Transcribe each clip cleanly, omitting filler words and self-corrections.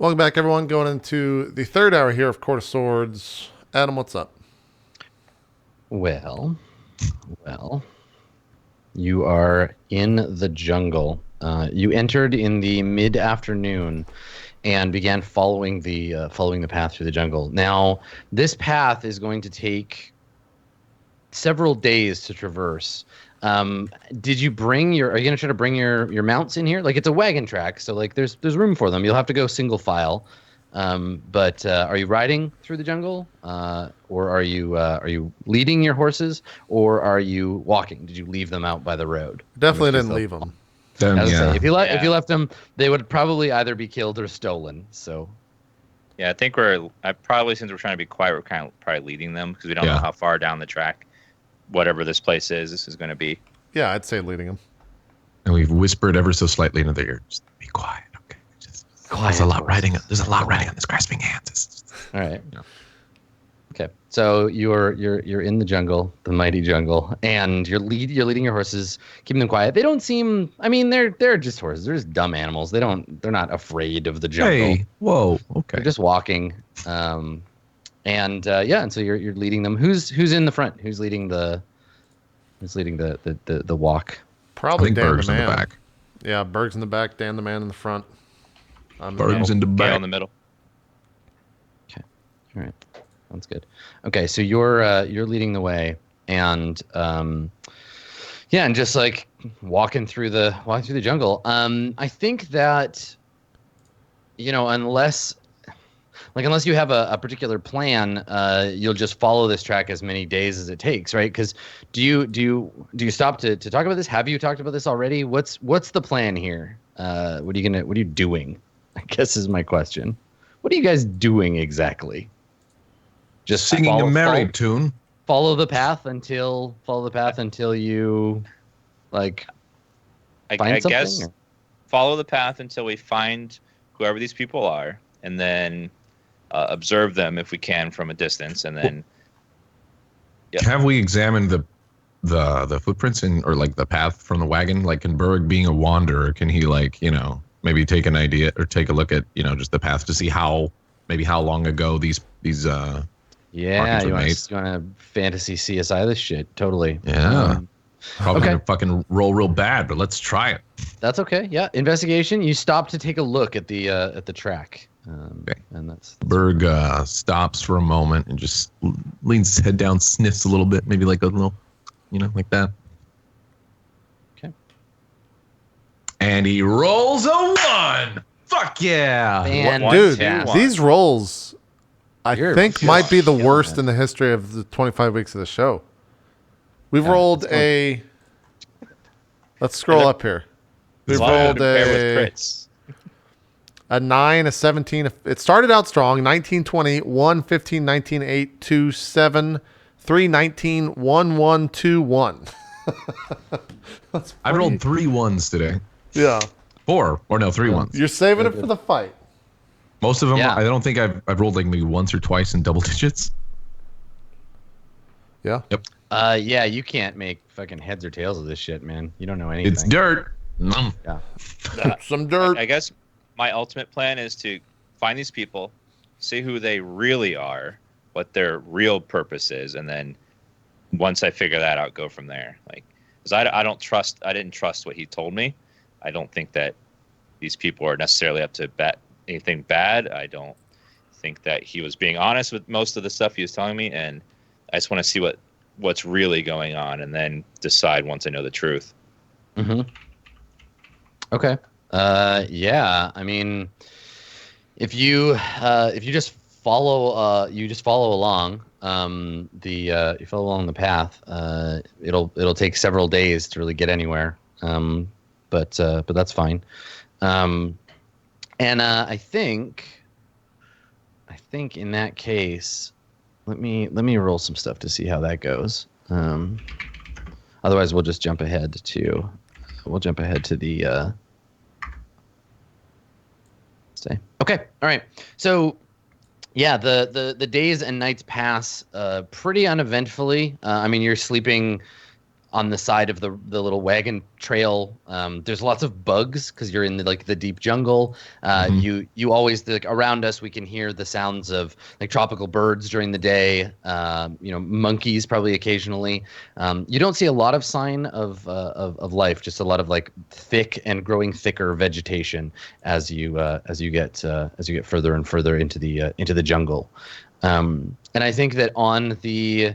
Welcome back, everyone. Going into the third hour here of Court of Swords. Adam, what's up? Well, you are in the jungle. You entered in the mid-afternoon and began following the path through the jungle. Now, this path is going to take several days to traverse. Did you bring your? Are you going to try to bring your mounts in here? Like, it's a wagon track, so like there's room for them. You'll have to go single file. But are you riding through the jungle, or are you leading your horses, or are you walking? Did you leave them out by the road? Definitely didn't leave them. Say, if you left them, they would probably either be killed or stolen. So, yeah, I think since we're trying to be quiet, we're kind of probably leading them because we don't know how far down the track, whatever this place is, this is going to be. Yeah, I'd say leading them. And we've whispered ever so slightly into their ear, just be quiet, okay? Just quiet. There's a lot riding on this grasping hands. All right. Yeah. Okay, so you're in the jungle, the mighty jungle, and you're leading your horses, keeping them quiet. They don't seem. I mean, they're just horses. They're just dumb animals. They're not afraid of the jungle. Hey, whoa, okay. They're just walking. And so you're leading them. Who's in the front? Who's leading the walk? Probably Dan Berg's the man. In the back. Yeah, Berg's in the back, Dan the man in the front. Berg's in the back. Gale in the middle. Okay, all right, sounds good. Okay, so you're leading the way, and and just like walking through the jungle. I think that unless you have a particular plan, you'll just follow this track as many days as it takes, right? Because do you stop to talk about this? Have you talked about this already? What's the plan here? What are you doing? I guess is my question. What are you guys doing exactly? Just singing a merry tune. Follow the path until you find something? I guess follow the path until we find whoever these people are, and then observe them if we can from a distance, and then. Yep. Have we examined the footprints or like the path from the wagon? Like, can Berg, being a wanderer, can he maybe take an idea or take a look at just the path to see how long ago these yeah, you want to fantasy CSI this shit? Totally. Yeah. Probably gonna fucking roll real bad, but let's try it. That's okay. Yeah, investigation. You stop to take a look at the track. Okay. And that's Berg stops for a moment and just leans his head down, sniffs a little bit, maybe like a little, like that. Okay. And he rolls a 1. Fuck yeah! Dude, these rolls, I think, might be the worst in the history of the 25 weeks of the show. We've rolled a. Let's scroll up here. We've rolled a 9, a 17. It started out strong. 19, 20, 1, 15, 19, 8, 2, 7, 3, 19, 1, 1, 2, 1. I rolled 3 1s today. Yeah. 4 or no, 3 1s. You're saving it for the fight. Most of them, I don't think I've rolled like maybe once or twice in double digits. Yeah. Yep. Yeah, you can't make fucking heads or tails of this shit, man. You don't know anything. It's dirt. Yeah. Some dirt. I guess my ultimate plan is to find these people, see who they really are, what their real purpose is, and then once I figure that out, go from there. Like, because I didn't trust what he told me. I don't think that these people are necessarily up to anything bad. I don't think that he was being honest with most of the stuff he was telling me, and I just want to see what's really going on, and then decide once I know the truth. Mm-hmm. Okay. Yeah. I mean, if you just follow along, you follow along the path. It'll take several days to really get anywhere. But that's fine. And I think in that case, let me roll some stuff to see how that goes. Otherwise, we'll just jump ahead to the. Stay. Okay. All right. So, yeah, the days and nights pass pretty uneventfully. I mean, you're sleeping on the side of the little wagon trail, there's lots of bugs because you're in the deep jungle. You always around us we can hear the sounds of like tropical birds during the day. Monkeys probably occasionally. You don't see a lot of sign of life, just a lot of like thick and growing thicker vegetation as you get further and further into the jungle. And I think that on the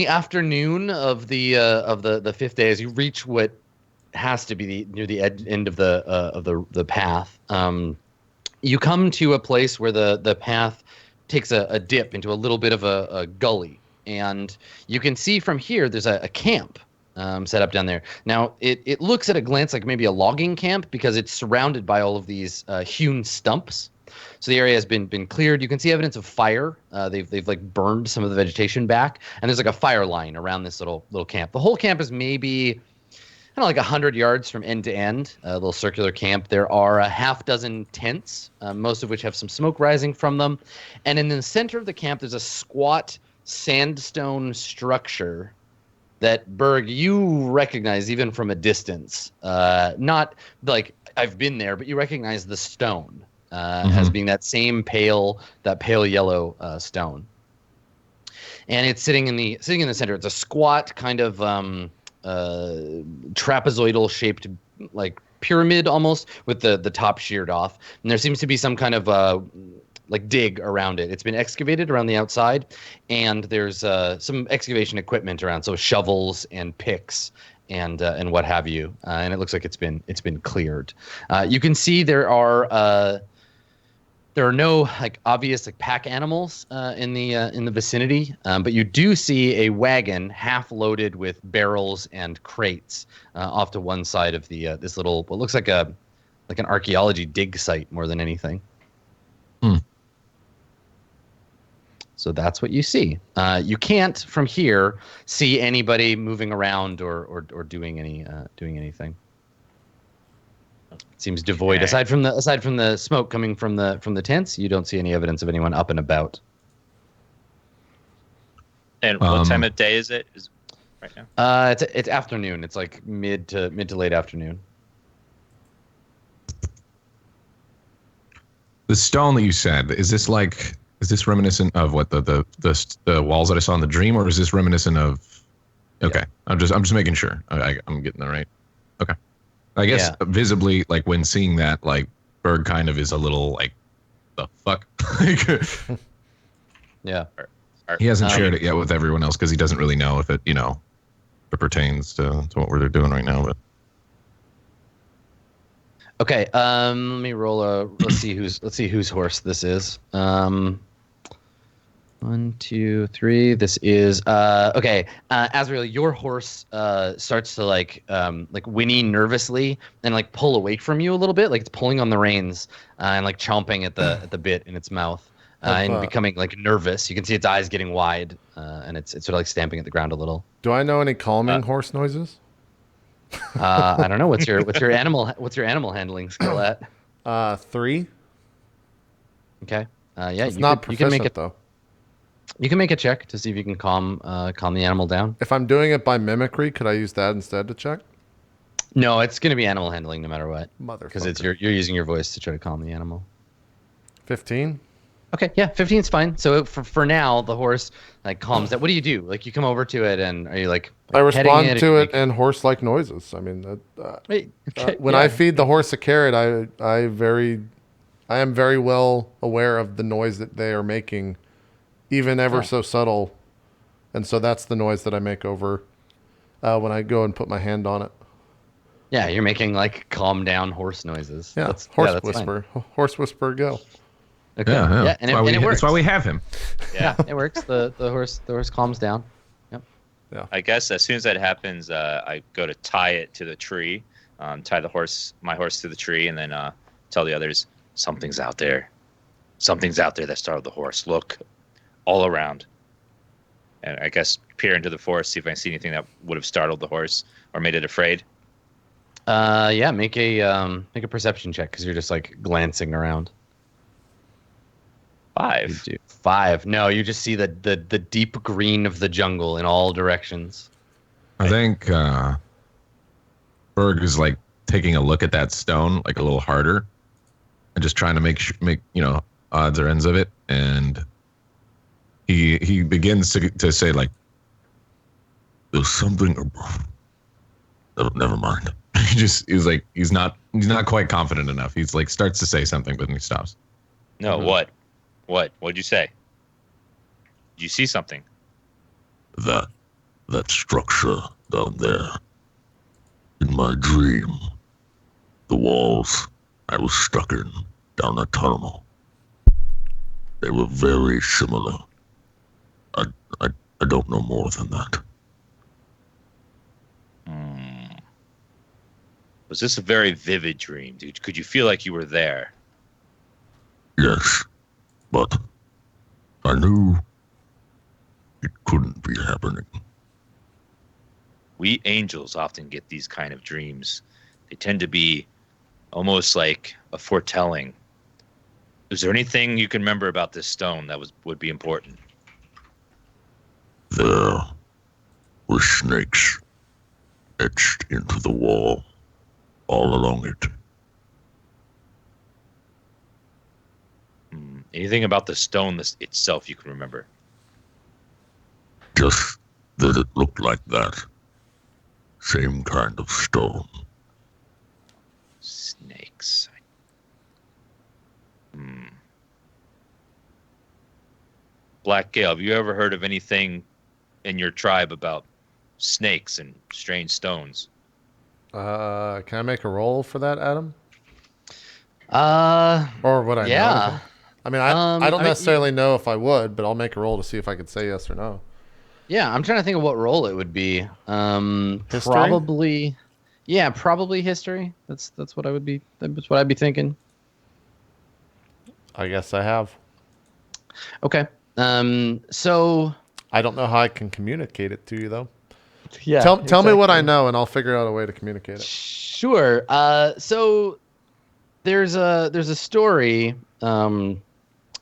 afternoon of the fifth day, as you reach what has to be near the end of the path, you come to a place where the path takes a dip into a little bit of a gully, and you can see from here there's a camp set up down there. Now it looks at a glance like maybe a logging camp because it's surrounded by all of these hewn stumps. So the area has been cleared. You can see evidence of fire. They've like burned some of the vegetation back, and there's like a fire line around this little camp. The whole camp is maybe like 100 yards from end to end. A little circular camp. There are a half dozen tents, most of which have some smoke rising from them, and in the center of the camp there's a squat sandstone structure that Berg you recognize even from a distance. Not like I've been there, but you recognize the stone. As being that pale yellow stone, and it's sitting in the center. It's a squat kind of trapezoidal shaped like pyramid almost with the top sheared off, and there seems to be some kind of like dig around it. It's been excavated around the outside, and there's some excavation equipment around, so shovels and picks and what have you, and it looks like it's been cleared. You can see there are no like obvious like pack animals in the vicinity, but you do see a wagon half loaded with barrels and crates off to one side of the this little what looks like an archaeology dig site more than anything. So that's what you see. You can't from here see anybody moving around or doing anything. It seems devoid. Aside from the smoke coming from the tents, you don't see any evidence of anyone up and about. And what time of day is it? Is right now? It's afternoon. It's like mid to late afternoon. The stone that you said, is this reminiscent of what the walls that I saw in the dream, or is this reminiscent of? Okay, yeah. I'm just making sure I'm getting that right. Okay. I guess visibly, like when seeing that, like Berg kind of is a little like, the fuck. Yeah. He hasn't shared it yet with everyone else because he doesn't really know if it pertains to what we're doing right now. But okay, let me roll let's see whose horse this is. 1, 2, 3. This is okay. Azrael, your horse starts to like whinny nervously and like pull away from you a little bit, like it's pulling on the reins and like chomping at the bit in its mouth and becoming like nervous. You can see its eyes getting wide and it's sort of like stamping at the ground a little. Do I know any calming horse noises? I don't know. What's your animal handling skill at? 3. Okay. Yeah, it's not proficient, you can make it though. You can make a check to see if you can calm the animal down. If I'm doing it by mimicry, could I use that instead to check? No, it's going to be animal handling no matter what. Motherfucker. Because you're using your voice to try to calm the animal. 15. Okay, yeah, 15 is fine. So for now, the horse like calms down. What do you do? Like you come over to it, and are you like I respond to it in horse-like noises. I mean, when I feed the horse a carrot, I am very well aware of the noise that they are making, even ever so subtle, and so that's the noise that I make over when I go and put my hand on it. Yeah, you're making like calm down horse noises. Yeah, horse whisper. Fine. Horse whisper, go. Okay. Yeah. And it works. That's why we have him. Yeah, it works. The horse calms down. Yep. Yeah. I guess as soon as that happens, I go to tie it to the tree, tie my horse to the tree, and then tell the others something's out there. Something's out there that startled the horse. Look all around. And I guess peer into the forest, see if I see anything that would have startled the horse or made it afraid. Yeah, make a perception check because you're just like glancing around. 5. 5. No, you just see the deep green of the jungle in all directions. I think Berg is like taking a look at that stone like a little harder, and just trying to make odds or ends of it, and he begins to say like, "There's something." Oh, never mind. He's not quite confident enough. He's like starts to say something, but then he stops. No, what? What'd you say? Did you see something? That structure down there. In my dream, the walls I was stuck in down a tunnel. They were very similar. I don't know more than that. Was this a very vivid dream, dude? Could you feel like you were there? Yes, but I knew it couldn't be happening. We angels often get these kind of dreams. They tend to be almost like a foretelling. Is there anything you can remember about this stone that would be important? There were snakes etched into the wall all along it. Anything about the stone itself you can remember? Just that it looked like that. Same kind of stone. Snakes. Black Gale, have you ever heard of anything in your tribe about snakes and strange stones? Can I make a roll for that, Adam? Yeah. Or would I know anything? I mean, I don't necessarily know if I would, but I'll make a roll to see if I could say yes or no. Yeah, I'm trying to think of what role it would be. History? Probably history. That's what I would be. That's what I'd be thinking. I guess I have. Okay. So I don't know how I can communicate it to you though. yeah. Tell me what I know, and I'll figure out a way to communicate it. Sure. So there's a story.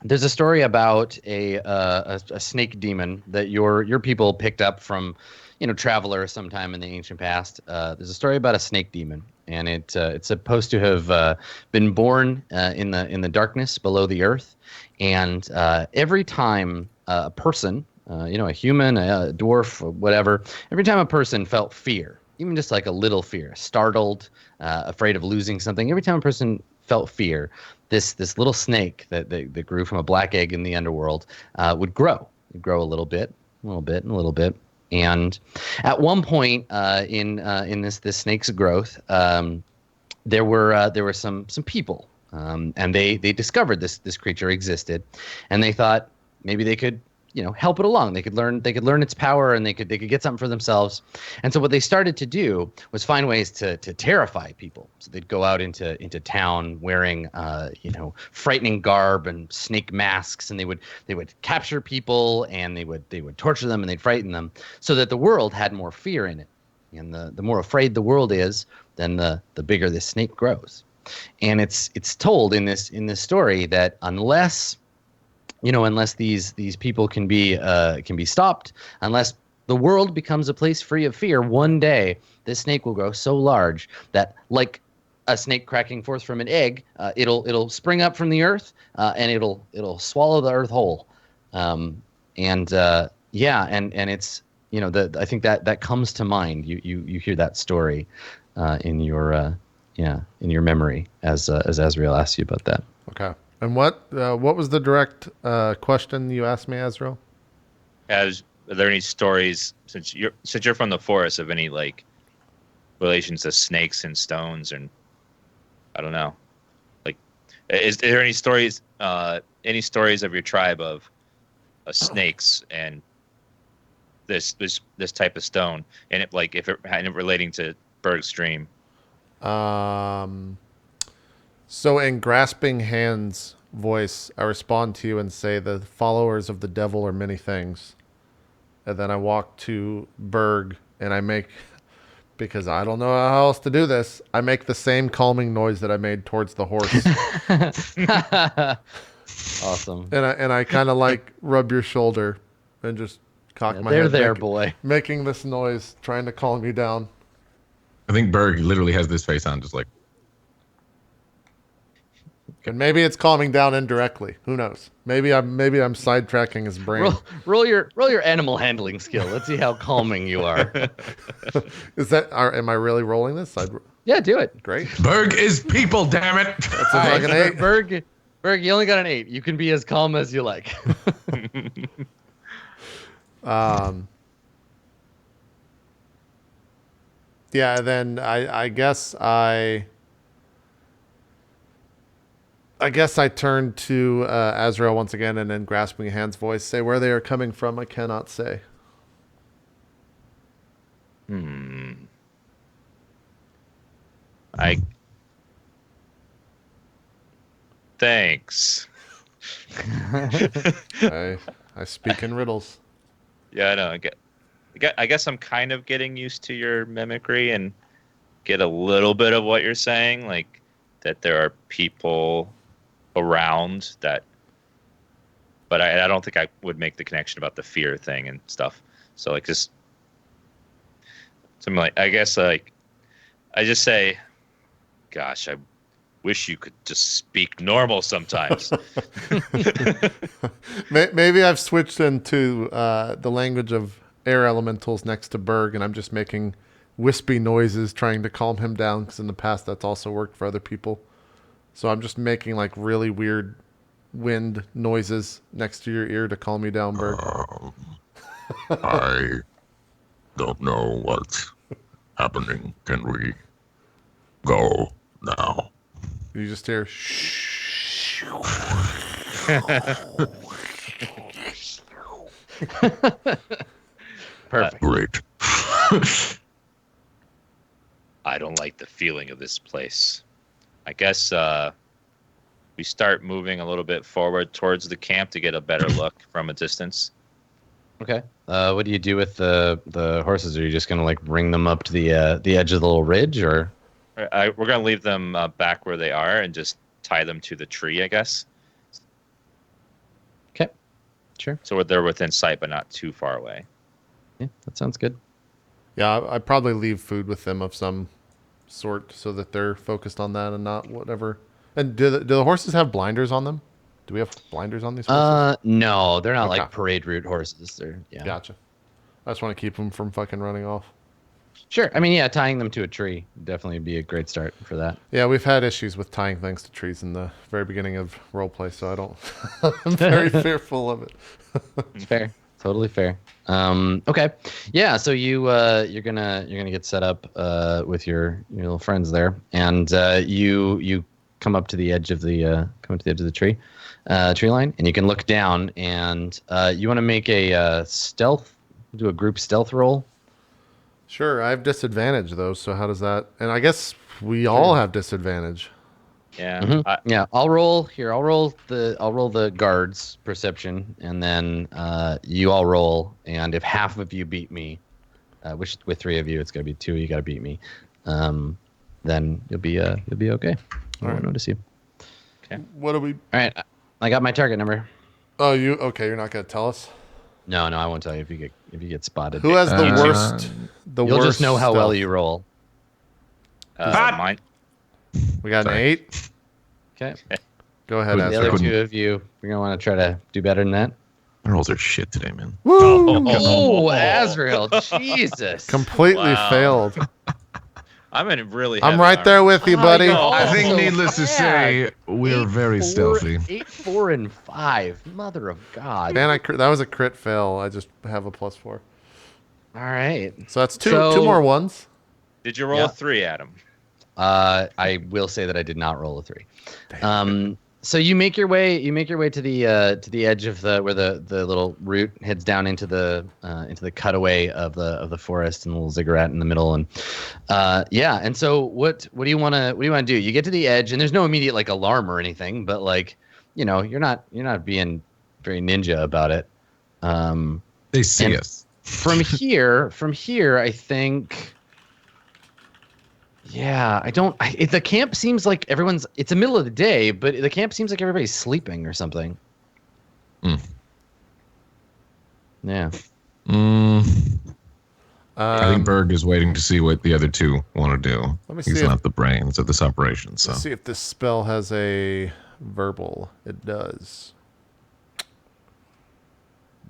There's a story about a snake demon that your people picked up from, travelers sometime in the ancient past. There's a story about a snake demon, and it's supposed to have been born in the darkness below the earth, and every time a person, a human, a dwarf, whatever, every time a person felt fear, even just like a little fear, startled, afraid of losing something, every time a person felt fear, this little snake that grew from a black egg in the underworld would grow. It'd grow a little bit, and a little bit. And at one point in this snake's growth, there were some people, and they discovered this creature existed, and they thought maybe they could help it along. They could learn its power, and they could get something for themselves. And so what they started to do was find ways to terrify people. So they'd go out into town wearing frightening garb and snake masks, and they would capture people, and they would torture them, and they'd frighten them, so that the world had more fear in it. And the more afraid the world is, then the bigger this snake grows. And it's told in this story that unless these people can be stopped, unless the world becomes a place free of fear, one day this snake will grow so large that, like a snake cracking forth from an egg, it'll spring up from the earth, and it'll swallow the earth whole. And it's I think that comes to mind. You hear that story in your memory as Azrael asks you about that. Okay. And what was the direct question you asked me, Azrael? Are there any stories, since you're from the forest, of any like relations to snakes and stones, and I don't know, like, is there any stories of your tribe of snakes and this type of stone, and it, like, if it relating to Berg's dream? So in Grasping Hands voice, I respond to you and say the followers of the devil are many things. And then I walk to Berg and I make, because I don't know how else to do this, I make the same calming noise that I made towards the horse. Awesome. And I kind of like rub your shoulder and just cock my They're head, there, boy. making this noise, trying to calm me down. I think Berg literally has this face on, just like. And maybe it's calming down indirectly. Who knows? Maybe I'm sidetracking his brain. Roll your animal handling skill. Let's see how calming you are. Am I really rolling this? Yeah, do it. Great. Berg is people, damn it. That's a fucking 8. Berg, you only got an 8. You can be as calm as you like. Yeah, then I guess I turn to Azrael once again, and then grasping a hand's voice, say where they are coming from. I cannot say. Thanks. I speak in riddles. Yeah, I know. I guess I'm kind of getting used to your mimicry and get a little bit of what you're saying, like that there are people around that, but I don't think I would make the connection about the fear thing and stuff. So like just something like, I guess like I just say, gosh, I wish you could just speak normal sometimes. Maybe I've switched into the language of air elementals next to Berg, and I'm just making wispy noises trying to calm him down, because in the past that's also worked for other people. So I'm just making like really weird wind noises next to your ear to calm you down, Berg. I don't know what's happening. Can we go now? You just hear shh. Perfect. Great. I don't like the feeling of this place. I guess we start moving a little bit forward towards the camp to get a better look from a distance. Okay. What do you do with the horses? Are you just gonna like bring them up to the edge of the little ridge, or? We're gonna leave them back where they are and just tie them to the tree, I guess. Okay. Sure. So they're within sight, but not too far away. Yeah, that sounds good. Yeah, I'd probably leave food with them of some sort so that they're focused on that and not whatever. And do the horses have blinders on them? Do we have blinders on these horses? No, they're not Okay. like parade route horses. They're Gotcha. I just want to keep them from fucking running off. Sure. I mean, yeah, tying them to a tree would definitely be a great start for that. Yeah, we've had issues with tying things to trees in the very beginning of roleplay, so I don't. I'm very fearful of it. It's fair. Totally fair. Okay. Yeah. So you're gonna get set up with your little friends there, and you come up to the edge of the tree line, and you can look down, and you want to make a do a group stealth roll. Sure, I have disadvantage though. So how does that? And I guess we all have disadvantage. Yeah. Mm-hmm. Yeah. I'll roll the guards perception, and then you all roll. And if half of you beat me, which with 3 of you, it's gonna be 2. You gotta beat me. Then you'll be okay. I won't notice you. Okay. What do we? All right. I got my target number. Oh, you okay? You're not gonna tell us. No, I won't tell you if you get spotted. Who has the worst? You'll just know how well you roll. Mine. We got an 8. Okay. Go ahead, The Azrael. other 2 of you, you're gonna want to try to do better than that. My rolls are shit today, man. Oh, Azrael, Jesus! Completely Wow. failed. I'm in really. I'm heavy right there armor. with you, buddy. know. I think, Also needless to say, we're very stealthy. 8, 4, and 5. Mother of God! Man, that was a crit fail. I just have a +4. All right. So that's two So- more ones. Did you roll Yeah. a 3, Adam? I will say that I did not roll a 3. So you make your way to the edge of where the little route heads down into the cutaway of the forest, and a little ziggurat in the middle, and and so what do you want to do? You get to the edge, and there's no immediate like alarm or anything, but like you're not being very ninja about it. They see us. From here, I think. Yeah, the camp seems like it's the middle of the day, but the camp seems like everybody's sleeping or something. Mm. Yeah. I think Berg is waiting to see what the other two want to do. Let me He's see not the brains of this operation. So let's see if this spell has a verbal. It does.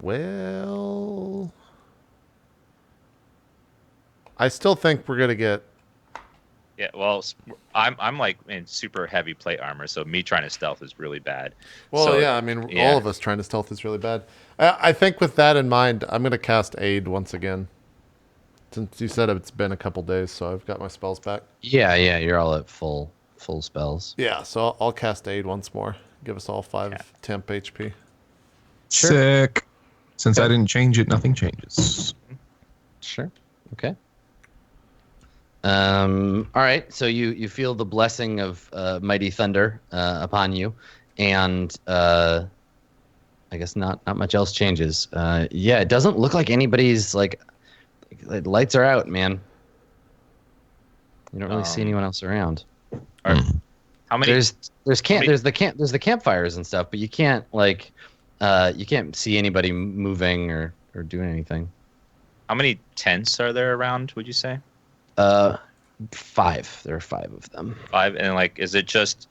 Well, I still think we're gonna get. Yeah, well, I'm like in super heavy plate armor, so me trying to stealth is really bad. Well, So, yeah, I mean, all of us trying to stealth is really bad. I think with that in mind, I'm gonna cast Aid once again. Since you said it's been a couple days, so I've got my spells back. Yeah, you're all at full spells. Yeah, so I'll cast Aid once more. Give us all 5 temp HP. Sure. Sick. Since I didn't change it, nothing changes. Sure. Okay. All right. So you feel the blessing of mighty thunder upon you, and I guess not much else changes. Yeah, it doesn't look like anybody's like lights are out, man. You don't really see anyone else around. How many? There's the campfires and stuff, but you can't you can't see anybody moving or doing anything. How many tents are there around? Would you say? 5. There are 5 of them. 5, and like, is it just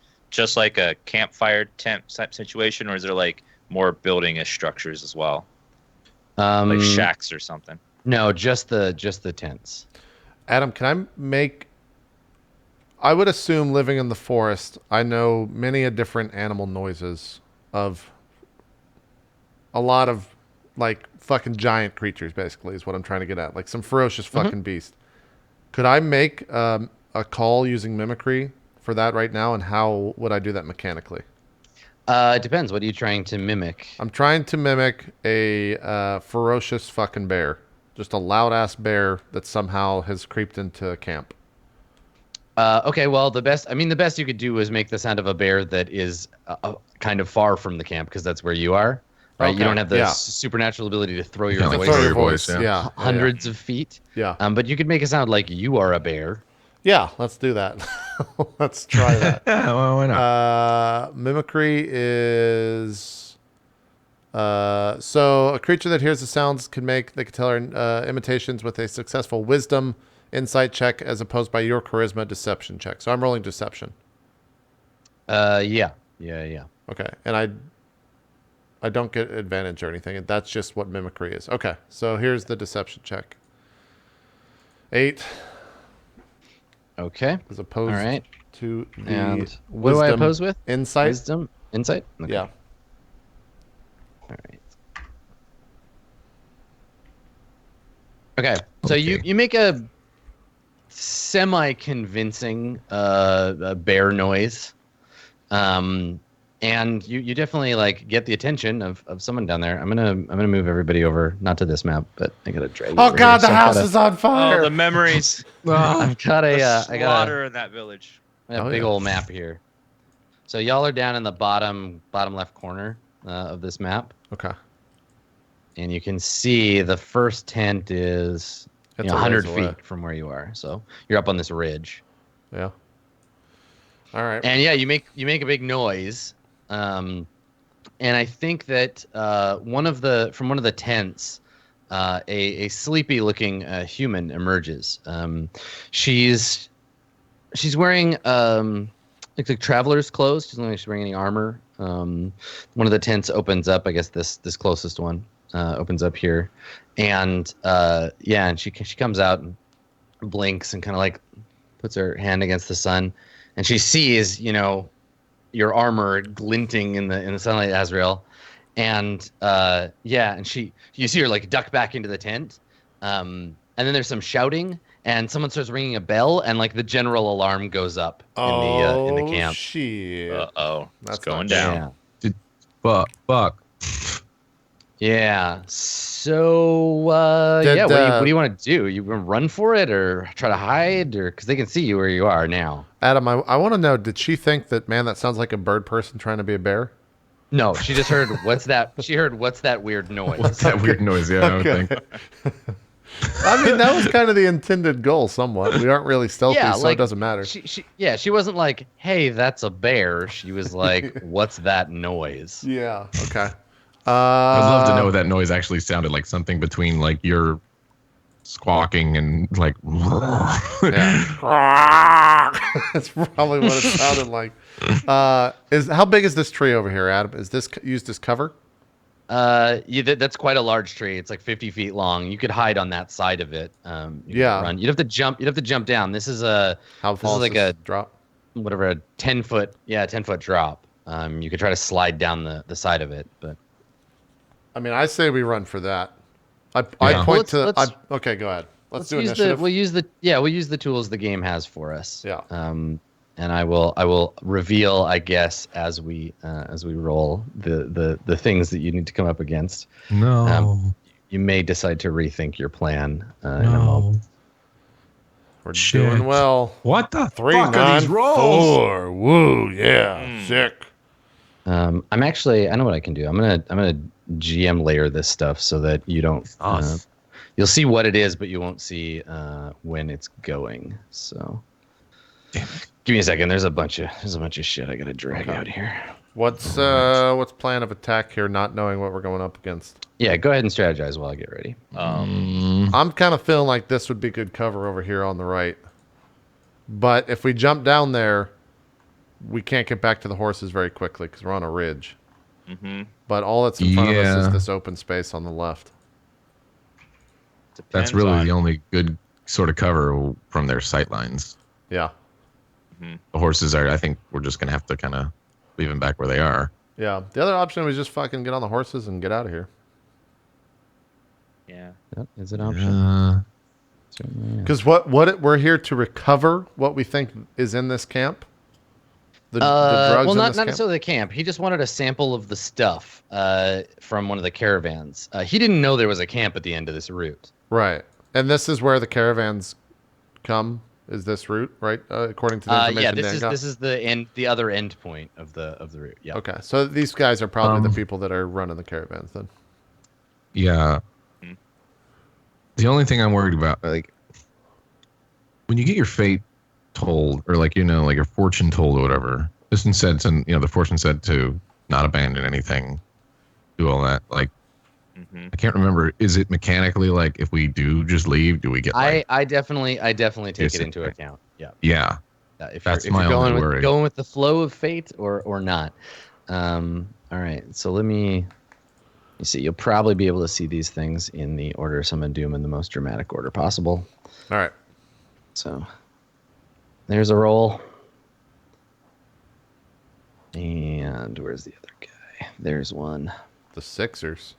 like a campfire tent type situation, or is there like more building-ish structures as well, like shacks or something? No, just the tents. Adam, can I make... I would assume living in the forest, I know many a different animal noises of a lot of, like, fucking giant creatures, basically, is what I'm trying to get at. Like, some ferocious fucking beast. Could I make a call using mimicry for that right now, and how would I do that mechanically? It depends. What are you trying to mimic? I'm trying to mimic a ferocious fucking bear. Just a loud-ass bear that somehow has creeped into camp. Okay, well, the best you could do is make the sound of a bear that is kind of far from the camp, because that's where you are, right? Okay, You don't have the yeah. supernatural ability to throw your like voice throw your voice, yeah. hundreds of feet. Yeah. But you could make it sound like you are a bear. Yeah, let's do that. Let's try that. Yeah, well, why not? Mimicry is... so a creature that hears the sounds they can tell our imitations with a successful wisdom insight check as opposed by your charisma deception check. So I'm rolling deception. Yeah. Okay. And I don't get advantage or anything. That's just what mimicry is. Okay. So here's the deception check. 8. Okay. As opposed to the and what do I oppose with? Insight. Wisdom? Insight? Okay. Yeah. All right. Okay. So you make a semi-convincing bear noise, and you definitely like get the attention of someone down there. I'm gonna move everybody over, not to this map, but I gotta drag. Oh God, the house is on fire. Oh, the memories. I've got a slaughter in that village. a big old map here. So y'all are down in the bottom left corner of this map. Okay. And you can see the first tent is 100 feet from where you are. So you're up on this ridge. Yeah. All right. And yeah, you make a big noise. And I think that from one of the tents, a sleepy looking human emerges. She's wearing like traveler's clothes. She's not like she's wearing any armor. One of the tents opens up. I guess this closest one opens up here, and and she comes out and blinks and kind of like puts her hand against the sun, and she sees your armor glinting in the sunlight, Azrael, and and you see her like duck back into the tent, and then there's some shouting. And someone starts ringing a bell, and like the general alarm goes up in the camp. Shit. That's going down. Yeah. Fuck. Yeah. So what do you want to do? You want to run for it, or try to hide, or because they can see you where you are now? Adam, I want to know: did she think that that sounds like a bird person trying to be a bear? No, she just heard what's that? She heard what's that weird noise? What's that weird noise? Yeah, I would think. I mean, that was kind of the intended goal, somewhat. We aren't really stealthy, so it doesn't matter. She wasn't like, "Hey, that's a bear." She was like, "What's that noise?" Yeah. Okay. I'd love to know what that noise actually sounded like. Something between like your squawking and like. Yeah. That's probably what it sounded like. How big is this tree over here, Adam? Is this used as cover? That's quite a large tree. It's like 50 feet long. You could hide on that side of it. You could run. You'd have to jump. You'd have to jump down. This is a drop. Whatever, a 10-foot drop. You could try to slide down the side of it, but I mean, I say we run for that. Okay, go ahead. Let's do initiative. We'll use the tools the game has for us. Yeah. And I will reveal, I guess, as we roll the things that you need to come up against. No. You may decide to rethink your plan in a moment. We're doing well. What the 3, fuck 9, are these rolls? 4. Woo, yeah, sick. I'm actually, I know what I can do. I'm gonna GM layer this stuff so that you don't. You'll see what it is, but you won't see when it's going. So, damn it. Give me a second. There's a bunch of shit I gotta drag out here. What's plan of attack here? Not knowing what we're going up against. Yeah, go ahead and strategize while I get ready. I'm kind of feeling like this would be good cover over here on the right. But if we jump down there, we can't get back to the horses very quickly because we're on a ridge. Mm-hmm. But all that's in front of us is this open space on the left. That's really the only good sort of cover from their sight lines. Yeah. Mm-hmm. The horses are, I think we're just going to have to kind of leave them back where they are. Yeah. The other option was just fucking get on the horses and get out of here. Yeah. That is an option. Because we're here to recover what we think is in this camp. The drugs well, in not this camp? necessarily the camp. He just wanted a sample of the stuff from one of the caravans. He didn't know there was a camp at the end of this route. Right. And this is where the caravans come. Is this route right? According to the information Dan got? This is the other end point of the route. Yeah. Okay. So these guys are probably the people that are running the caravans then. Yeah. The only thing I'm worried about, like, when you get your fate told, or like, like your fortune told or whatever, this instead, the fortune said to not abandon anything, do all that. Like, I can't remember. Is it mechanically like if we do just leave, do we get? Like, I definitely take it into account. Yeah. Yeah. If that's you're my only worry. Going with the flow of fate or not. All right. So let me see. You'll probably be able to see these things in the order, so I'm gonna do them in the most dramatic order possible. All right. So there's a roll. And where's the other guy? There's one. The Sixers.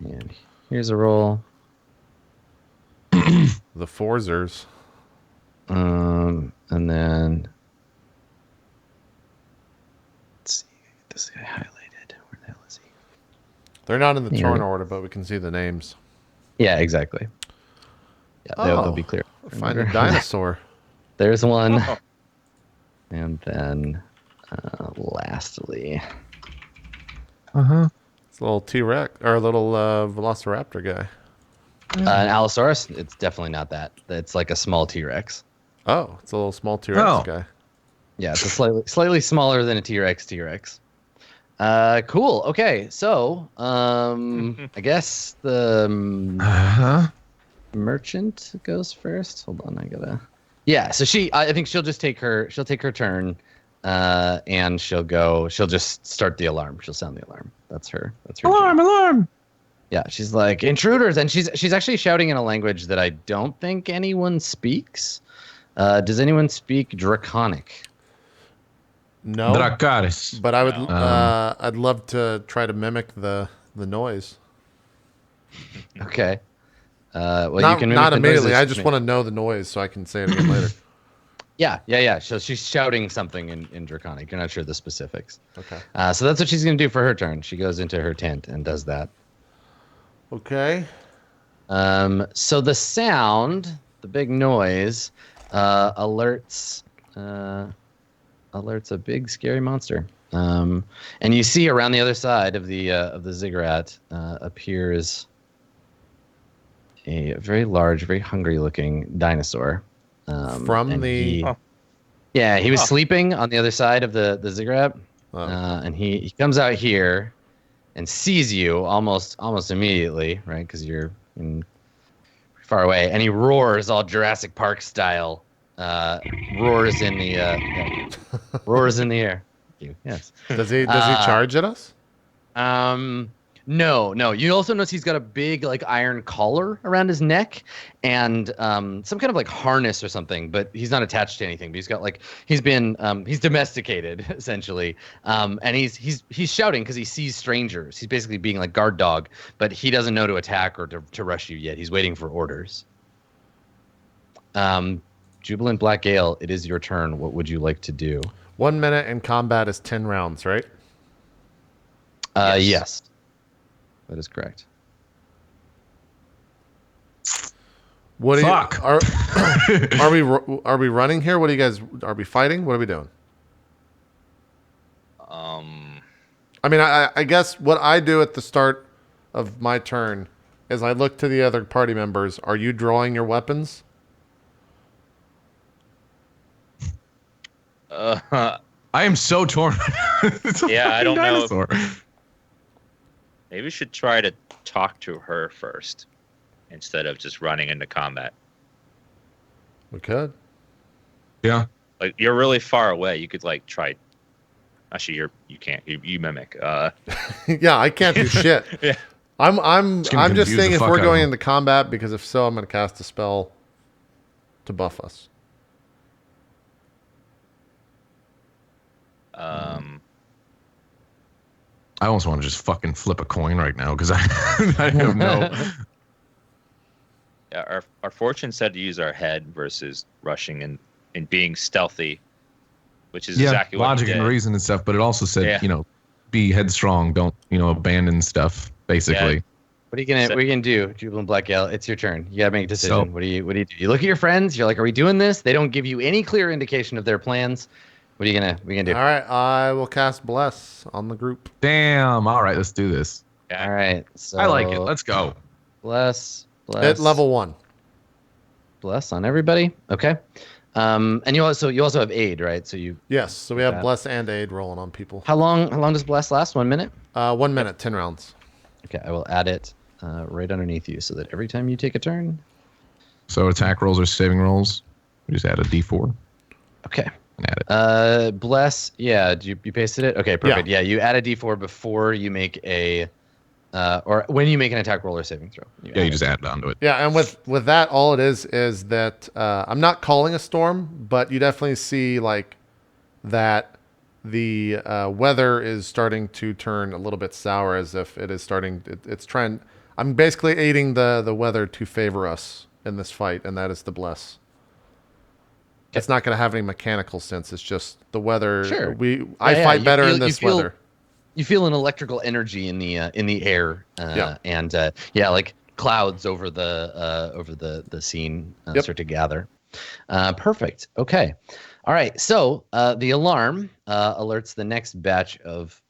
And here's a roll. The Forzers. And then let's see. Get this guy highlighted. Where the hell is he? They're not in the turn order, but we can see the names. Yeah, exactly. Yeah, they'll be clear. Find a dinosaur. There's one. Oh. And then lastly. It's a little T-Rex or a little Velociraptor guy. An Allosaurus? It's definitely not that. It's like a small T-Rex. Oh, it's a little small T-Rex guy. Yeah, it's a slightly smaller than a T-Rex. Cool. Okay, so I guess the merchant goes first. Hold on, I gotta. Yeah, so I think she'll just take her turn, and she'll just start the alarm. She'll sound the alarm. That's her. Alarm! Yeah, she's like intruders, and she's actually shouting in a language that I don't think anyone speaks. Does anyone speak Draconic? No. Dracaris. But I would. I'd love to try to mimic the noise. Okay. Well, you can not immediately. I just want to know the noise so I can say it again later. Yeah. So she's shouting something in Draconic. You're not sure the specifics. Okay. So that's what she's going to do for her turn. She goes into her tent and does that. Okay. So the sound, the big noise, alerts a big scary monster. And you see around the other side of the ziggurat appears a very large, very hungry-looking dinosaur. He was sleeping on the other side of the ziggurat, and he comes out here, and sees you almost immediately, right? Because you're far away, and he roars all Jurassic Park style. Roars in the roars in the air. Yes. Does he charge at us? No. You also notice he's got a big like iron collar around his neck and some kind of like harness or something, but he's not attached to anything. But he's got like he's domesticated essentially, and he's shouting because he sees strangers. He's basically being like guard dog, but he doesn't know to attack or to rush you yet. He's waiting for orders. Jubilant Black Gale, it is your turn. What would you like to do? 1 minute in combat is 10 rounds, right? Yes. That is correct. What Fuck. Are we running here? What are you guys? Are we fighting? What are we doing? I mean, I guess what I do at the start of my turn is I look to the other party members. Are you drawing your weapons? I am so torn. Yeah, I don't dinosaur. know. Maybe we should try to talk to her first instead of just running into combat. We could. Yeah. Like you're really far away. You could like try. Actually, you can't. You mimic. Yeah, I can't do shit. Yeah. I'm just confuse saying the if fuck we're out going of him. into combat, because if so, I'm going to cast a spell to buff us. I almost want to just fucking flip a coin right now because I have no. Yeah, our fortune said to use our head versus rushing and being stealthy, which is exactly what logic we did. and reason and stuff. But it also said, be headstrong. Don't abandon stuff. Basically. Yeah. What are you gonna do, Jubilant Black Gale? It's your turn. You gotta make a decision. So- What do you do? You look at your friends. You're like, are we doing this? They don't give you any clear indication of their plans. What are you gonna do? All right, I will cast Bless on the group. Damn. All right, let's do this. Yeah. All right. So I like it. Let's go. bless At level 1. bless on everybody. Okay. And you also have aid, right? So Yes, so we have that. Bless and Aid rolling on people. how long does bless last? 1 minute? 1 minute, 10 rounds. Okay, I will add it right underneath you so that every time you take a turn. So attack rolls or saving rolls. We just add a D4 Okay. and add it. Bless. Yeah. You pasted it? Okay, perfect. Yeah. You add a D4 before you make or when you make an attack roll or saving throw. You add just add it onto it. Yeah, and with that, all it is that I'm not calling a storm, but you definitely see like that the weather is starting to turn a little bit sour, as if it is starting. It's trying. I'm basically aiding the weather to favor us in this fight, and that is the Bless. It's not going to have any mechanical sense. It's just the weather. Sure. I fight you better feel- in this you feel- weather. You feel an electrical energy in the air, and like clouds over the scene start to gather. Perfect. Okay. All right. So the alarm alerts the next batch of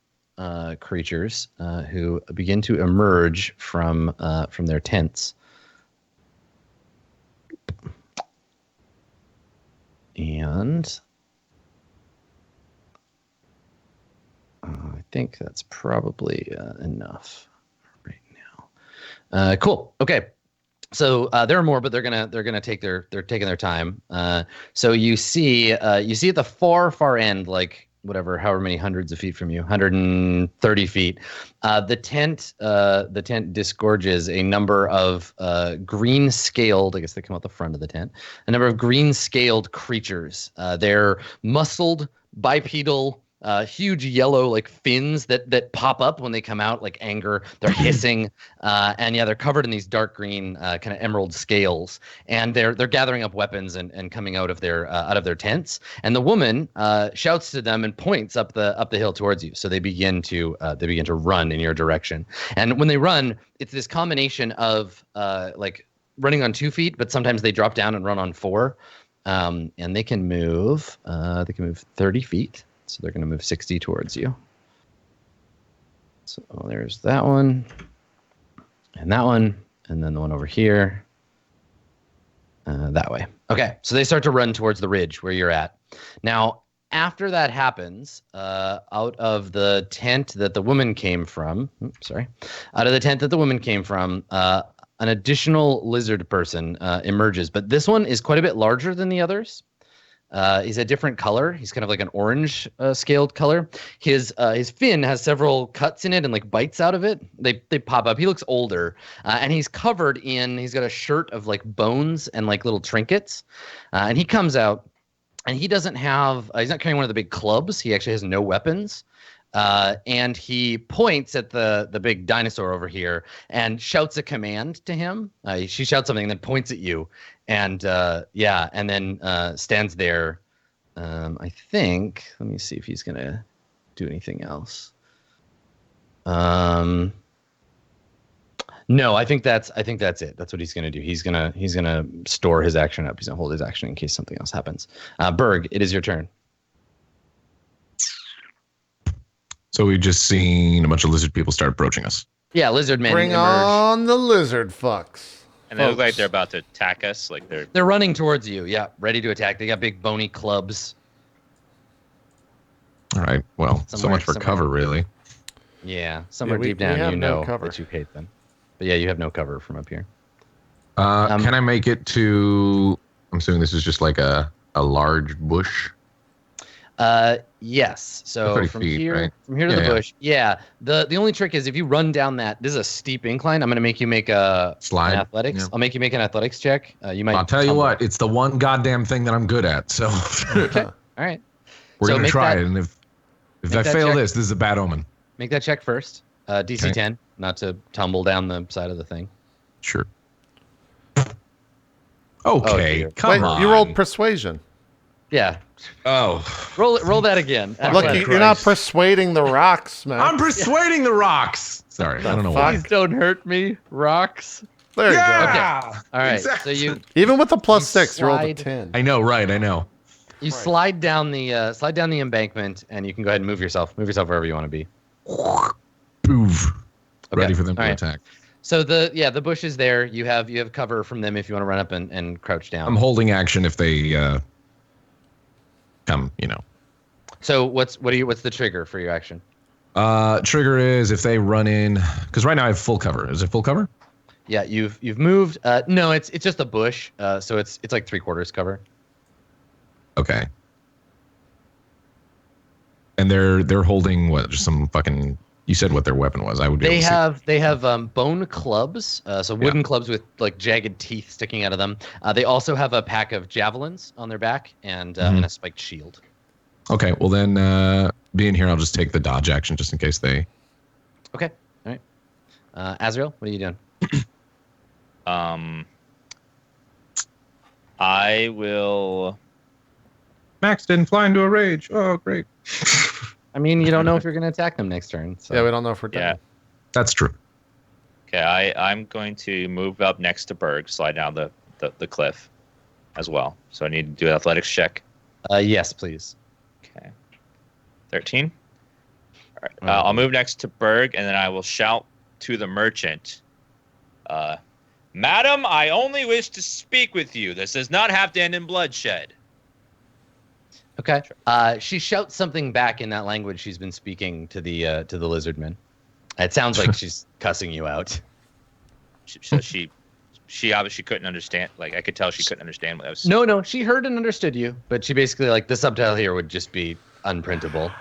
creatures who begin to emerge from their tents. And I think that's probably enough right now. Cool. Okay. So there are more, but they're gonna take they're taking their time. So you see at the far end, like however many hundreds of feet from you, 130 feet, the tent disgorges a number of green scaled. I guess they come out the front of the tent. A number of green scaled creatures. They're muscled, bipedal. Huge yellow like fins that pop up when they come out, like anger. They're hissing, and they're covered in these dark green kind of emerald scales. And they're gathering up weapons and coming out of their tents. And the woman shouts to them and points up the hill towards you. So they begin to run in your direction. And when they run, it's this combination of like running on 2 feet, but sometimes they drop down and run on 4. And they can move 30 feet. So they're going to move 60 towards you. So there's that one, and then the one over here, that way. Okay, so they start to run towards the ridge where you're at. Now, After that happens, out of the tent that the woman came from, out of the tent that the woman came from, an additional lizard person emerges. But this one is quite a bit larger than the others. He's a different color. He's kind of like an orange scaled color. His fin has several cuts in it and like bites out of it. They pop up. He looks older, and he's covered in. He's got a shirt of like bones and like little trinkets, and he comes out. And he doesn't have, he's not carrying one of the big clubs. He actually has no weapons. And he points at the big dinosaur over here and shouts a command to him. She shouts something and then points at you. And and then stands there. I think, let me see if he's going to do anything else. No, I think that's it. That's what he's gonna do. He's gonna store his action up. He's gonna hold his action in case something else happens. Berg, it is your turn. So we've just seen a bunch of lizard people start approaching us. Yeah, lizard men. Bring emerge. on the lizard fucks. And they look like they're about to attack us. Like they're running towards you. Yeah, ready to attack. They got big bony clubs. All right. Well, so much for cover, really. Yeah, somewhere deep down, you know that you hate them. But yeah, you have no cover from up here. Can I make it to? I'm assuming this is just like a large bush. Yes. So from feet, here, right? from here to the bush. Yeah. The only trick is if you run down that. This is a steep incline. I'm gonna make you make a slide. An athletics. Yeah. I'll make you make an athletics check. You might. I'll tell you what. It's the one goddamn thing that I'm good at. So. Okay. All right. We're gonna try it, and if I fail this is a bad omen. Make that check first. DC 10, not to tumble down the side of the thing. Sure. Okay, come on. You rolled persuasion. Yeah. Oh. Roll that again. Look, you're not persuading the rocks, man. I'm persuading the rocks. Sorry, I don't know why. Please don't hurt me, rocks. There you go. Okay. All right. Exactly. So you even with the +6, you rolled a 10. I know, right? I know. You slide down the embankment, and you can go ahead and move yourself. Move yourself wherever you want to be. Move. Okay. Ready for them to right. attack. So the bush is there. You have cover from them if you want to run up and crouch down. I'm holding action if they come. So what's the trigger for your action? Trigger is if they run in, because right now I have full cover. Is it full cover? Yeah, you've moved. No, it's just a bush. So it's like 3/4 cover. Okay. And they're holding what? Just some fucking. You said what their weapon was. I would. They have bone clubs, so wooden clubs with like jagged teeth sticking out of them. They also have a pack of javelins on their back and a spiked shield. Okay, well then, being here, I'll just take the dodge action just in case they. Okay, all right. Azrael, what are you doing? I will. Max didn't fly into a rage. Oh, great. I mean, you don't know if you're going to attack them next turn. So. Yeah, we don't know if we're done. Yeah. That's true. Okay, I'm going to move up next to Berg, slide down the cliff as well. So I need to do an athletics check. Yes, please. Okay. 13. All right. I'll move next to Berg, and then I will shout to the merchant. Madam, I only wish to speak with you. This does not have to end in bloodshed. Okay. She shouts something back in that language she's been speaking to the lizardmen. It sounds like she's cussing you out. So she obviously couldn't understand. Like I could tell she couldn't understand what I was. No, she heard and understood you, but she basically like the subtitle here would just be unprintable.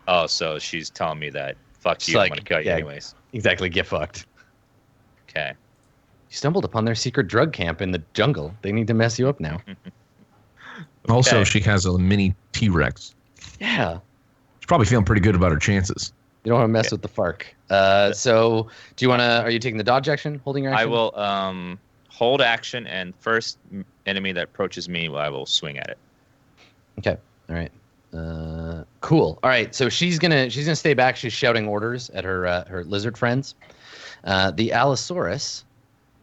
Oh, so she's telling me that fuck you, like, I'm gonna kill you anyways. Exactly, get fucked. Okay. You stumbled upon their secret drug camp in the jungle. They need to mess you up now. Also, she has a mini T-Rex. Yeah. She's probably feeling pretty good about her chances. You don't want to mess with the FARC. So, do you want to? Are you taking the dodge action, holding your action? I will hold action, and first enemy that approaches me, I will swing at it. Okay. All right. Cool. All right. So she's gonna stay back. She's shouting orders at her lizard friends. The Allosaurus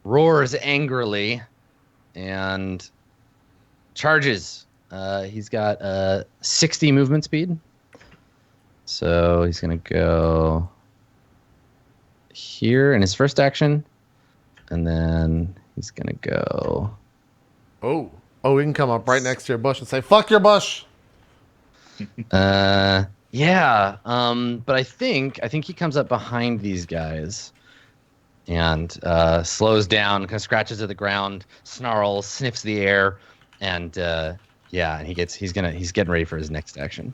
roars angrily and charges. He's got 60 movement speed. So he's going to go here in his first action. And then he's going to go... Oh, we can come up right next to your bush and say, fuck your bush. Yeah. But I think he comes up behind these guys and slows down, kind of scratches at the ground, snarls, sniffs the air, and and he's getting ready for his next action.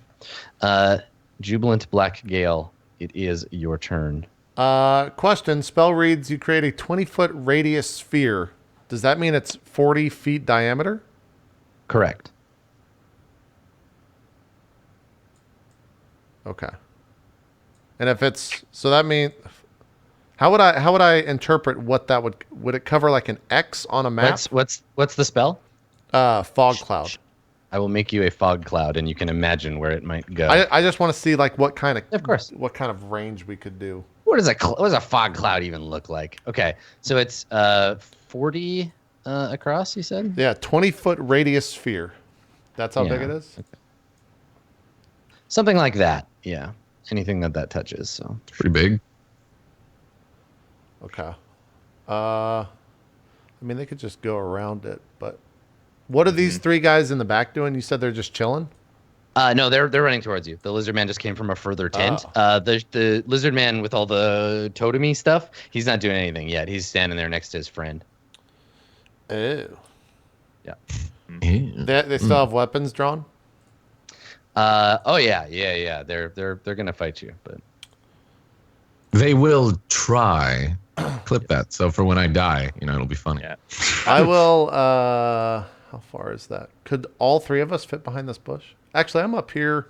Jubilant Black Gale, it is your turn. Question. Spell reads, you create a 20-foot radius sphere. Does that mean it's 40 feet diameter? Correct. Okay. And if it's, so that means, how would I interpret what that would it cover like an X on a map? What's the spell? Fog cloud. I will make you a fog cloud, and you can imagine where it might go. I just want to see like what kind of range we could do. What does a fog cloud even look like? Okay, so it's 40 across. You said? Yeah, 20-foot radius sphere. That's how big it is. Okay. Something like that. Yeah, anything that touches. So It's pretty big. Okay. I mean, they could just go around it, but what are these three guys in the back doing? You said they're just chilling? No, they're running towards you. The lizard man just came from a further tent. The lizard man with all the totemy stuff, he's not doing anything yet. He's standing there next to his friend. Oh. Yeah. They still have weapons drawn? Oh yeah. They're gonna fight you, but They will try. Clip that. So for when I die, it'll be funny. Yeah. I will. How far is that? Could all three of us fit behind this bush? Actually, I'm up here.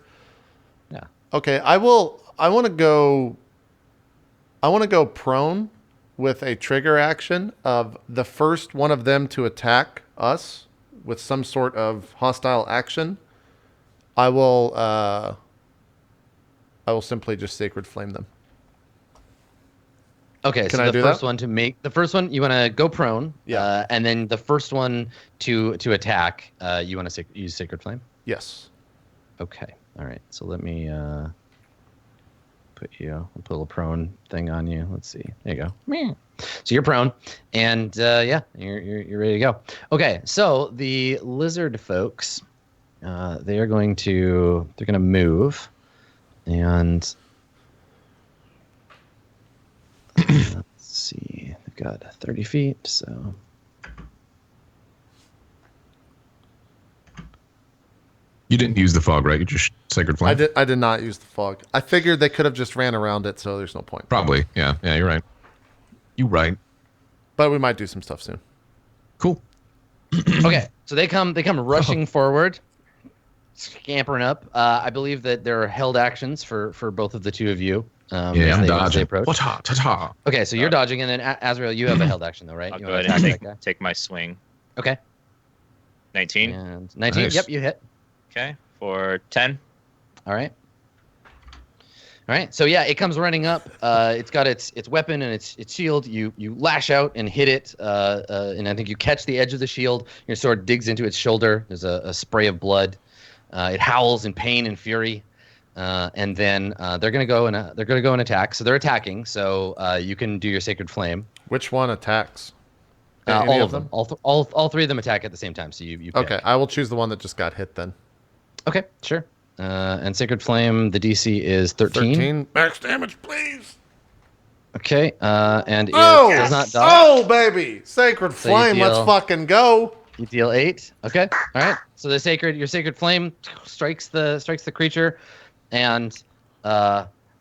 yeah. Okay, I will. I want to go prone with a trigger action of the first one of them to attack us with some sort of hostile action. I will simply just sacred flame them. Okay, Can so I the do first that? one to make the first one, you want to go prone. Yeah. And then the first one to attack, you want to use Sacred Flame. Yes. Okay. All right. So let me put a little prone thing on you. Let's see. There you go. So you're prone, and you're ready to go. Okay. So the lizard folks, they're going to move, and let's see. They've got 30 feet, so. You didn't use the fog, right? You just sacred flame. I did not use the fog. I figured they could have just ran around it, so there's no point. Probably. Yeah. Yeah. You're right. You right. But we might do some stuff soon. Cool. Okay, so they come rushing forward, scampering up. I believe that there are held actions for both of the two of you. I'm as they dodging. approach. Ta-ta. Okay, so you're dodging, and then Azrael, you have a held action though, right? I'll You go wanna ahead and attack that guy? take my swing. Okay. 19. And 19. Nice. Yep, you hit. Okay. For 10. All right. All right. So yeah, it comes running up. It's got its weapon and its shield. You lash out and hit it, and I think you catch the edge of the shield. Your sword digs into its shoulder. There's a spray of blood. It howls in pain and fury, and then they're gonna go and attack. So they're attacking. So you can do your sacred flame. Which one attacks? Any All of them. All three of them attack at the same time. So you pick. Okay, I will choose the one that just got hit then. Okay, sure. And Sacred Flame, the DC is 13. 13. Max damage, please. Okay, and it Oh! does not dodge. Oh, baby. Sacred So you flame, let's deal- fucking go. You deal 8. Okay, all right. So your Sacred Flame strikes the creature, and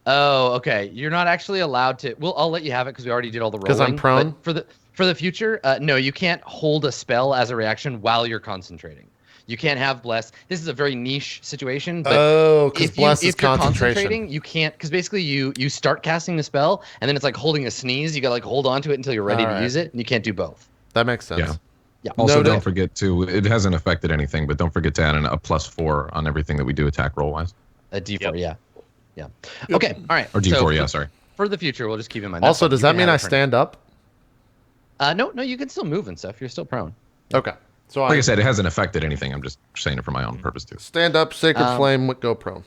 okay. You're not actually allowed to. Well, I'll let you have it because we already did all the rolling. 'Cause I'm prone? But for the future, no, you can't hold a spell as a reaction while you're concentrating. You can't have bless. This is a very niche situation. But Because if bless is you're concentration. concentrating, you can't, because basically you start casting the spell, and then it's like holding a sneeze. You got to like hold on to it until you're ready to use it, and you can't do both. That makes sense. Yeah. Yeah. Also, Noted. don't forget to. It hasn't affected anything, but don't forget to add a +4 on everything that we do attack roll wise. A D4, yeah. Okay, all right. Or D4, So yeah. Sorry. For the future, we'll just keep in mind. Also, does You that can mean have I it turn- stand up? No, you can still move and stuff. You're still prone. Okay. So Like I I said, it hasn't affected anything. I'm just saying it for my own purpose too. stand up, sacred flame, go prone.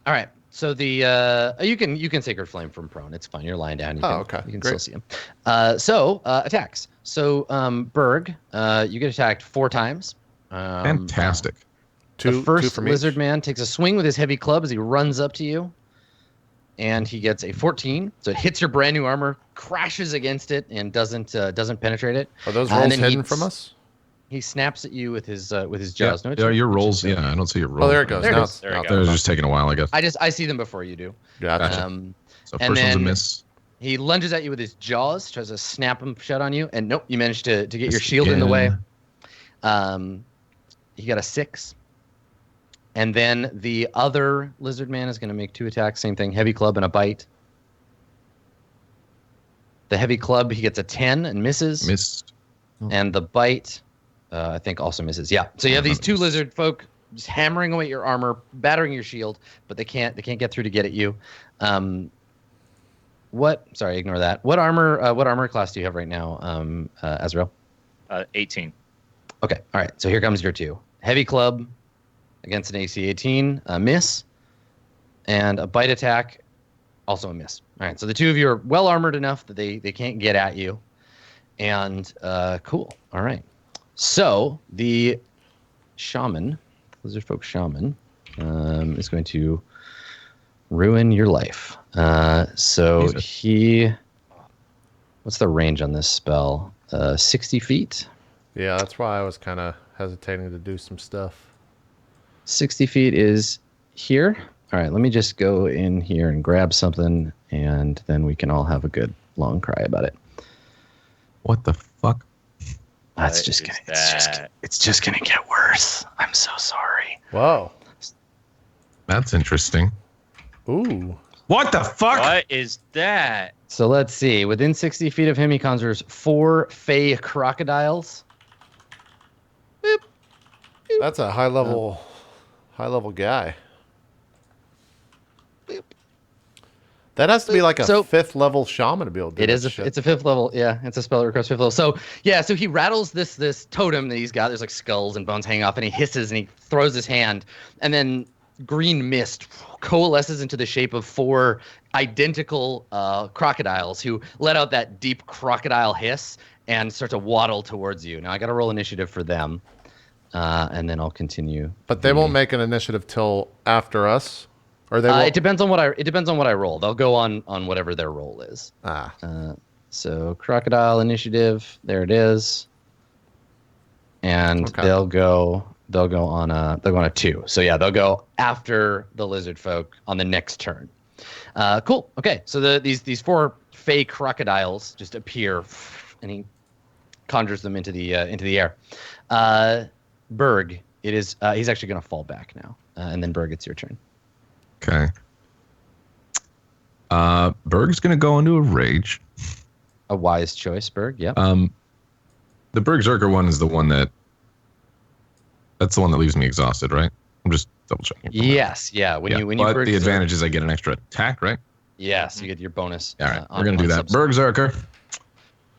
All right. So the you can Sacred Flame from prone. It's fine. You're lying down. You can, okay. You can Great. still see him. Attacks. So Berg, you get attacked 4 times. Fantastic. The first from lizard each. man takes a swing with his heavy club as he runs up to you. And he gets a 14. So it hits your brand new armor, crashes against it, and doesn't penetrate it. Are those And rolls then hidden from us? He snaps at you with his jaws. Yeah, No, yeah, your rolls. Yeah, I don't see your rolls. Oh, there it goes. There it Now is. it's There we now go. It was just taking a while, I guess. I see them before you do. Gotcha. So And first one's a then miss. he lunges at you with his jaws, tries to snap them shut on you, and nope, you managed to get your Missed shield in the way. again. He got a 6. And then the other lizard man is going to make 2 attacks. Same thing, heavy club and a bite. The heavy club, he gets a 10 and misses. Missed. And the bite, I think, also misses. Yeah. So you have these 2 lizard folk just hammering away at your armor, battering your shield, but they can't get through to get at you. Sorry, ignore that. What armor class do you have right now, Azrael? 18. Okay. All right. So here comes your 2. Heavy club against an AC 18, a miss, and a bite attack, also a miss. All right. So the 2 of you are well armored enough that they can't get at you. And cool. All right. So the shaman, lizard folk shaman, is going to ruin your life. So Jesus. what's the range on this spell? 60 feet. Yeah, that's why I was kind of hesitating to do some stuff. 60 feet is here. All right, let me just go in here and grab something, and then we can all have a good long cry about it. What the fuck? It's just gonna get worse. I'm so sorry. Whoa. That's interesting. Ooh. What the fuck? What is that? So let's see. Within 60 feet of him, he conjures 4 fey crocodiles. That's a high level guy. That has to be like a 5th level shaman to be able to do It's a 5th level. Yeah, it's a spell that requires 5th level. So so he rattles this totem that he's got. There's like skulls and bones hanging off, and he hisses and he throws his hand, and then green mist coalesces into the shape of 4 identical crocodiles who let out that deep crocodile hiss and start to waddle towards you. Now I got to roll initiative for them, and then I'll continue. But they won't make an initiative till after us, or they won't. It depends on what I roll. They'll go on whatever their roll is. So crocodile initiative, there it is, and they'll go on a 2. So yeah, they'll go after the lizard folk on the next turn. Cool. Okay, so these 4 fey crocodiles just appear, and he conjures them into the air. Berg, it is. He's actually going to fall back now, and then Berg, it's your turn. Okay. Berg's gonna go into a rage. A wise choice, Berg. Yep. The Bergzerker one is the one that's the one that leaves me exhausted, right? I'm just double checking. Yes. Yeah. When you but the advantage is I get an extra attack, right? Yes, you get your bonus. All right, we're gonna do that. Bergzerker.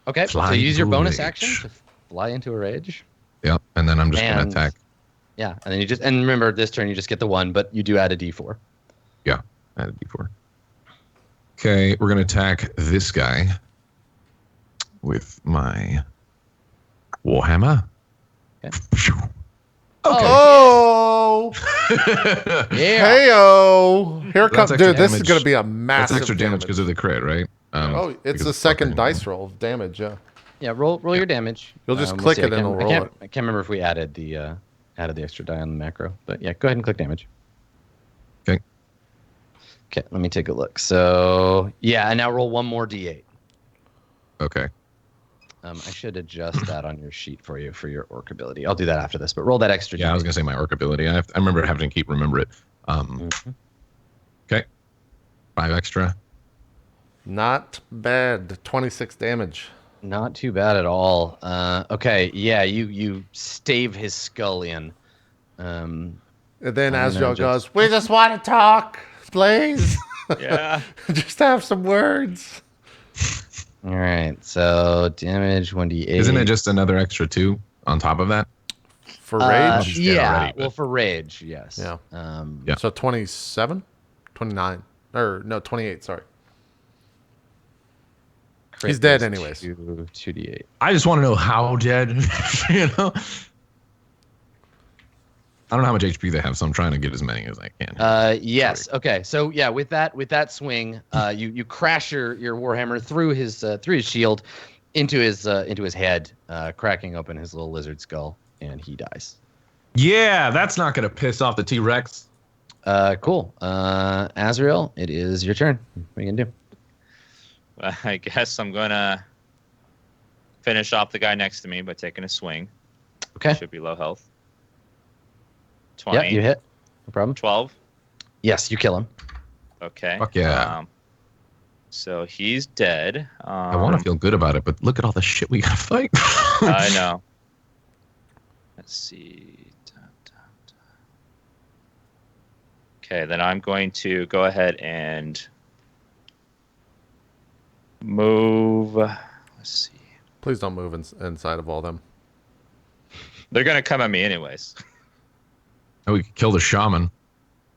Okay. Fly so use your into a bonus rage. action to fly into a rage. Yep, and then I'm just gonna attack. Yeah, and then and remember this turn you just get the 1, but you do add a D4. Yeah, add a D4. Okay, we're gonna attack this guy with my warhammer. Okay. Oh! Yeah. Heyo! Here comes, extra dude. This is damage. going to be a massive. That's extra damage because of the crit, right? It's the second dice roll of damage. Yeah. Yeah. Roll your damage. You'll just click see. it and it'll roll it. I can't remember if we added the extra die on the macro, but yeah, go ahead and click damage. Okay. Okay, let me take a look. So yeah, and now roll 1 more D8. Okay. I should adjust that on your sheet for you for your orc ability. I'll do that after this, but roll that extra. Yeah, D8. I was gonna say my orc ability. I remember having to remember it. Okay. 5 extra. Not bad. 26 damage. Not too bad at all. Okay, yeah, you stave his skull in. And then Azrael goes, "We just want to talk, please. Yeah. Just have some words." All right, so damage 1d8. Isn't it just another extra 2 on top of that? For rage? Yeah, already, well, for rage, yes. Yeah. Yeah. So 27? 29. Or, no, 28, sorry. He's dead anyways. 2d8. I just want to know how dead. You know. I don't know how much HP they have, so I'm trying to get as many as I can. Yes. Okay. So yeah, with that swing, you crash your warhammer through his shield into his head, cracking open his little lizard skull, and he dies. Yeah, that's not gonna piss off the T-Rex. Cool. Azrael, it is your turn. What are you gonna do? I guess I'm gonna finish off the guy next to me by taking a swing. Okay. Should be low health. 20. Yeah, you hit. No problem. 12. Yes, you kill him. Okay. Fuck yeah. So he's dead. I want to feel good about it, but look at all the shit we gotta fight. I know. Let's see. Okay, then I'm going to go ahead and move. Let's see. Please don't move inside of all them. They're gonna come at me anyways. Oh, we could kill the shaman,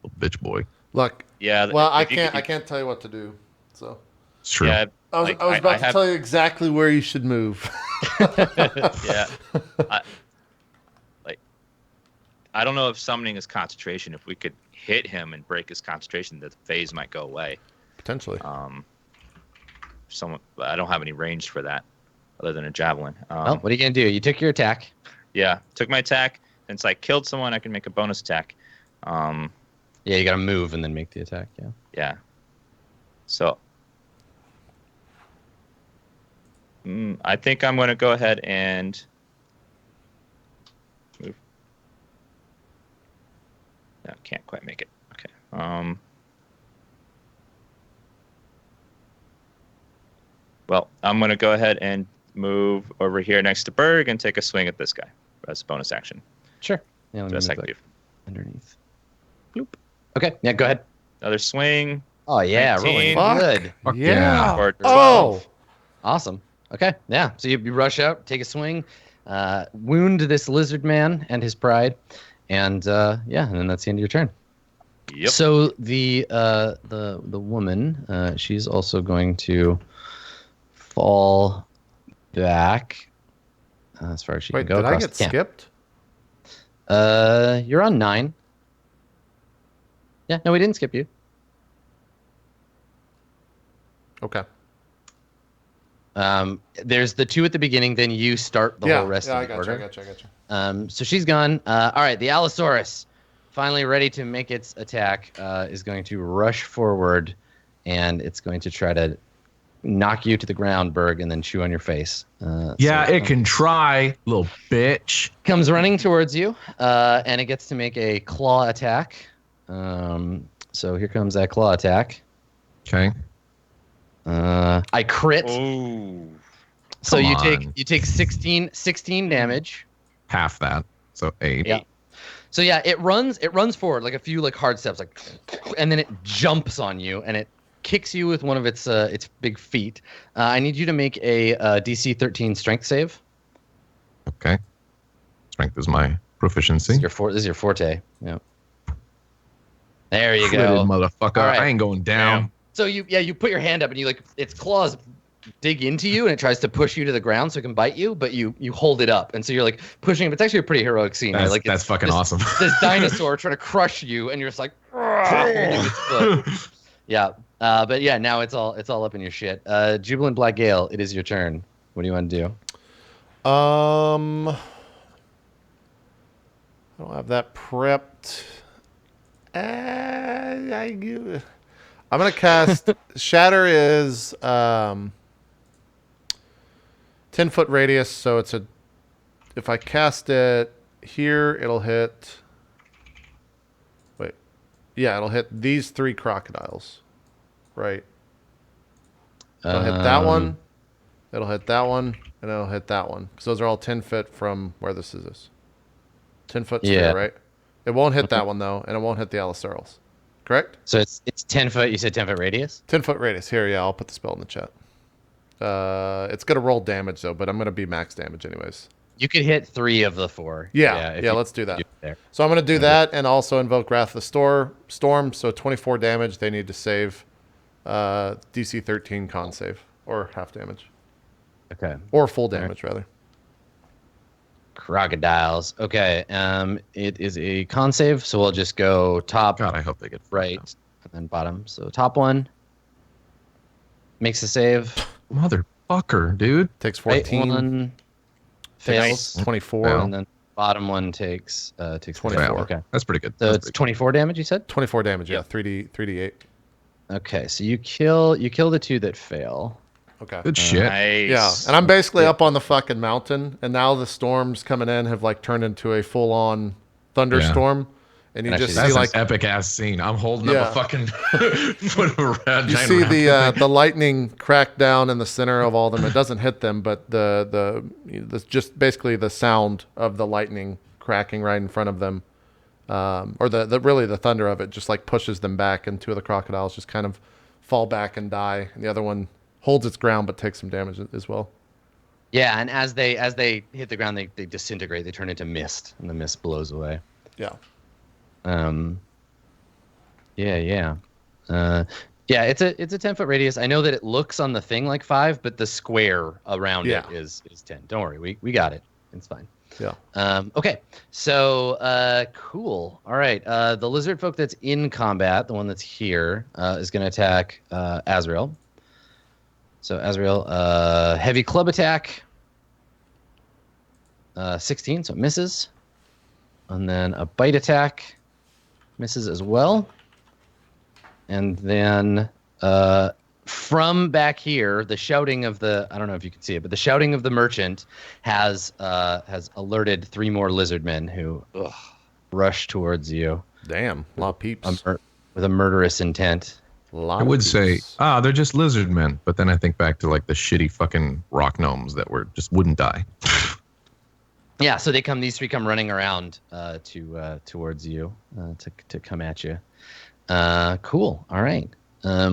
little bitch boy. Look. Yeah. Well, I can't tell you what to do. So. It's true. Yeah. I was about to tell you exactly where you should move. Yeah. I don't know if summoning is concentration. If we could hit him and break his concentration, the phase might go away. Potentially. I don't have any range for that, other than a javelin. Well, what are you gonna do? You took your attack. Yeah, took my attack. Since I killed someone, I can make a bonus attack. Yeah, you gotta move and then make the attack. Yeah. Yeah. So I think I'm going to go ahead and move. No, can't quite make it. Okay. Well, I'm going to go ahead and move over here next to Berg and take a swing at this guy as a bonus action. Sure. Yeah, let me Just move like that underneath. Bloop. Okay. Yeah, go ahead. Another swing. Oh yeah, 19. rolling good. Fuck Yeah. Or 12. Oh. Awesome. Okay. Yeah. So you rush out, take a swing, wound this lizard man and his pride, and and then that's the end of your turn. Yep. So the woman, she's also going to fall back as far as she Wait, can go. did I across get the camp. skipped? You're on 9. Yeah. No, we didn't skip you. Okay. There's the 2 at the beginning, then you start the whole rest of the order. I got you. So she's gone. All right, the Allosaurus, finally ready to make its attack, is going to rush forward, and it's going to try to knock you to the ground, Berg, and then chew on your face. It can try, little bitch. Comes running towards you, and it gets to make a claw attack. So here comes that claw attack. Okay. I crit. Ooh. So Come you take 16 damage. Half that, so 8. Yeah. So yeah, it runs forward like a few hard steps, and then it jumps on you and it kicks you with one of its big feet. I need you to make a DC 13 strength save. Okay. Strength is my proficiency. This is your forte. Yeah. There you Critted, go. motherfucker. All right. I ain't going down. Damn. So you put your hand up and you its claws dig into you and it tries to push you to the ground so it can bite you, but you hold it up, and so you're pushing. It's actually a pretty heroic scene. That's, right? that's fucking awesome. This dinosaur trying to crush you, and you're just holding its foot. Yeah, but yeah, now it's all up in your shit. Jubilant Black Gale, it is your turn. What do you want to do? I don't have that prepped. I'm gonna cast Shatter is 10-foot radius, so it's if I cast it here, it'll hit. Wait, yeah, it'll hit these 3 crocodiles, right? It'll hit that one. It'll hit that one, and it'll hit that one, because those are all 10 foot from where this is. 10 foot sphere, right? It won't hit that one though, and it won't hit the Allosaurus. Correct? So it's 10 foot. You said 10 foot radius? 10 foot radius. Here, yeah, I'll put the spell in the chat. It's going to roll damage, though, but I'm going to be max damage anyways. You could hit 3 of the 4. Yeah, let's do that. So I'm going to do that and also invoke Wrath of the Storm. So 24 damage. They need to save DC 13 con save, or half damage. Okay. Or full damage, rather. crocodiles. Okay. It is a con save, so we'll just go top, God, I hope they get right, and then bottom. So top one makes a save. Motherfucker, dude. Takes Right 14. one Takes fails. 24. And then bottom one takes 24. fail. Okay. That's pretty good. So That's it's pretty 24 damage, you said? 24 damage, yeah. Yep. 3d8. Okay, so you kill the two that fail. Okay. good shit. Nice. Yeah, and I'm basically up on the fucking mountain, and now the storms coming in have like turned into a full-on thunderstorm, and you And just actually, see That's like an epic ass scene. I'm holding Yeah. up a fucking foot of a rat. you giant see rat. the lightning crack down in the center of all of them. It doesn't hit them, but the just basically the sound of the lightning cracking right in front of them, or the really the thunder of it just like pushes them back, and two of the crocodiles just kind of fall back and die, and the other one holds its ground but takes some damage as well. Yeah, and as they hit the ground, they disintegrate. They turn into mist, and the mist blows away. Yeah. Yeah. Yeah, it's a 10-foot radius. I know that it looks on the thing like 5, but the square around Yeah. it is 10. Don't worry, we got it. It's fine. Yeah. Okay, so cool. All right, the lizard folk that's in combat, the one that's here, is going to attack Azrael. So Azrael, heavy club attack, 16, so it misses. And then a bite attack, misses as well. And then from back here, the shouting of the, I don't know if you can see it, but the shouting of the merchant has alerted 3 more lizard men who rush towards you Damn. A lot of peeps. with a murderous intent. I would say, they're just lizard men. But then I think back to like the shitty fucking rock gnomes that just wouldn't die. Yeah, so these 3 come running around towards you to come at you. Cool. All right.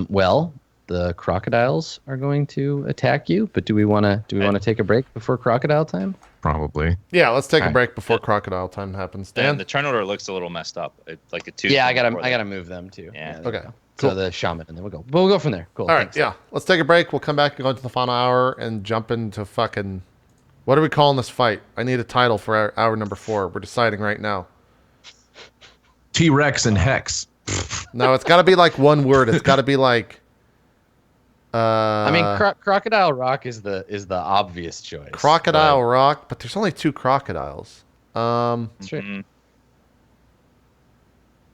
Well, the crocodiles are going to attack you, but do we want to take a break before crocodile time? Probably. Yeah, let's take a Alright. break before crocodile time happens. Dan? And the turn order looks a little messed up. It's like a 2. Yeah, I gotta move them too. Yeah. there we Okay, go. cool. So the shaman, and then we'll go from there. Cool. All right, thanks. yeah. Let's take a break. We'll come back and go into the final hour and jump into fucking... What are we calling this fight? I need a title for hour number 4. We're deciding right now. T-Rex and Hex. No, it's got to be like one word. It's got to be like... I mean, Crocodile Rock is the obvious choice. Crocodile Rock, but there's only 2 crocodiles. That's true.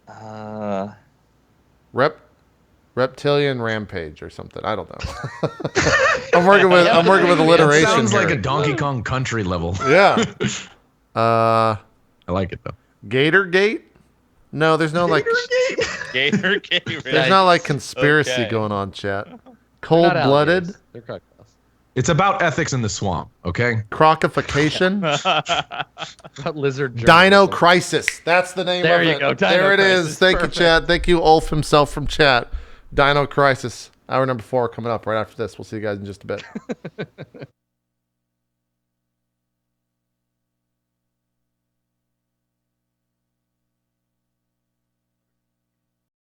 Mhm. Reptilian Rampage or something. I don't know. I'm working with alliteration. Sounds like here. a Donkey Kong Country level. Yeah. I like it though. Gator Gate? No, there's no like Gator Gate. there's not like conspiracy Okay. going on, chat. They're not Cold blooded alligators. They're crocodiles. It's about ethics in the swamp, okay? crocification. About lizard. Dino journalism. Crisis. That's the name There of you it. go, Dino there it Crisis. is. Thank Perfect. you, chat. Thank you, Ulf himself from chat. Dino Crisis. Hour number 4 coming up right after this. We'll see you guys in just a bit.